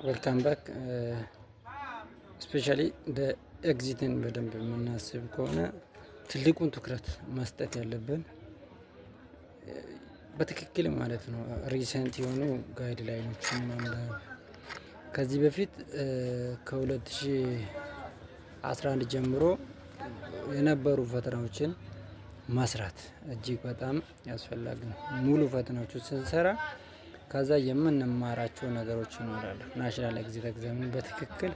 ዌልካም ባክ ስፔሻሊ ኤግዚትን በደንብ የምናስብ ከሆነ ትልቁን ትኩረት መስጠት ያለብን በትክክል ማለት ነው ሪሰንት የሆኑ ጋይድ ላይኖችን ማንበብ። ከዚህ በፊት ከ2011 ጀምሮ የነበሩ ፈተናዎችን መስራት እጅግ በጣም ያስፈልጋል። ሙሉ ፈተናዎችን ስንሰራ ከዛ የምንማራቸው ነገሮች ይኖራሉ። ናሽናል ኤግዚት ኤግዛምን በትክክል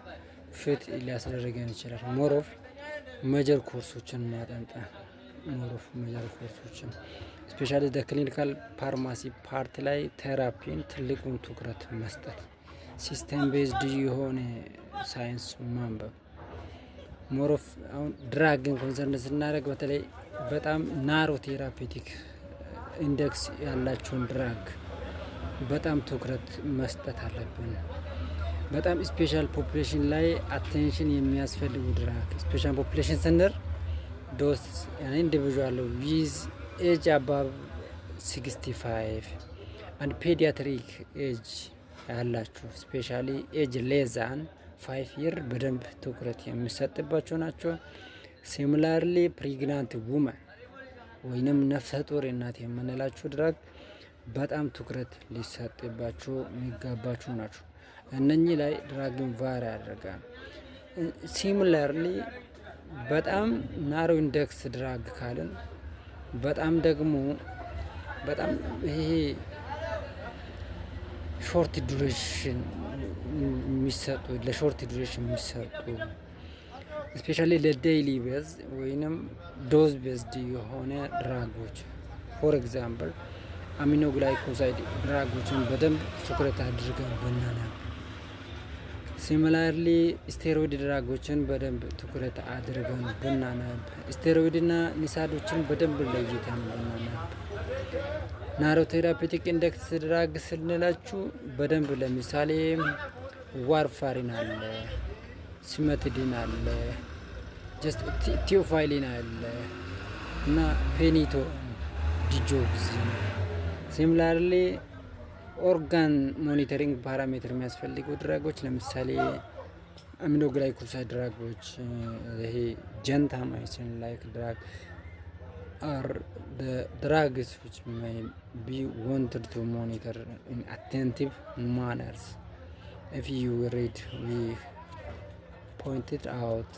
ፊት ሊያስደርገን ይችላል። ሞሮፍ ሜጀር ኮርሶችን ማጠንጠን ሜጀር ኮርሶችን ስፔሻሊ ክሊኒካል ፋርማሲ ፓርት ላይ ቴራፒን ትልቁን ትኩረት መስጠት፣ ሲስተም ቤዝድ የሆነ ሳይንስ ማንበብ። ሞሮፍ አሁን ድራግን ኮንሰርን ስናደርግ በተለይ በጣም ናሮ ቴራፔቲክ ኢንዴክስ ያላቸውን ድራግ በጣም ትኩረት መስጠት አለብን። በጣም ስፔሻል ፖፑሌሽን ላይ አቴንሽን የሚያስፈልጉ ድራግ ስፔሻል ፖፑሌሽን ስንር ዶስ ኢንዲቪዥዋል ዊዝ ኤጅ አባብ 65 አንድ ፔዲያትሪክ ኤጅ ያላችሁ ስፔሻሊ ኤጅ ሌዛን 5 ይር በደንብ ትኩረት የሚሰጥባቸው ናቸው። ሲሚላርሊ ፕሬግናንት ውመን ወይንም ነፍሰ ጡር እናት የምንላችሁ ድራግ በጣም ትኩረት ሊሰጥባቸው የሚገባችሁ ናቸው። እነኚህ ላይ ድራግን ቫሪ ያደርጋል። ሲሚላርሊ በጣም ናሮ ኢንዴክስ ድራግ ካልን በጣም ደግሞ በጣም ይሄ ሾርት ዱሬሽን የሚሰጡ ለሾርት ዱሬሽን የሚሰጡ ስፔሻሊ ለዴይሊ ቤዝ ወይንም ዶዝ ቤዝድ የሆነ ድራጎች ፎር ኤግዛምፕል አሚኖግላይኮሳይድ ድራጎችን በደንብ ትኩረት አድርገን ብናነብ፣ ሲሚላርሊ ስቴሮይድ ድራጎችን በደንብ ትኩረት አድርገን ብናነብ፣ ስቴሮይድና ኒሳዶችን በደንብ ለይተን ብናነብ፣ ናሮ ቴራፔቲክ ኢንዴክስ ድራግ ስንላችሁ በደንብ ለምሳሌ ዋርፋሪን አለ፣ ሲመትዲን አለ፣ ጀስት ቲዮፋይሊን አለ እና ፔኒቶ ዲጆክሲን። ሲሚላርሊ ኦርጋን ሞኒተሪንግ ፓራሜትር የሚያስፈልጉ ድራጎች ለምሳሌ አሚኖግላይኮሳይድ ድራጎች፣ ይሄ ጀንታማይሲን ላይክ ድራግ are the drugs which may be wanted to monitor in attentive manners. If you read, we pointed out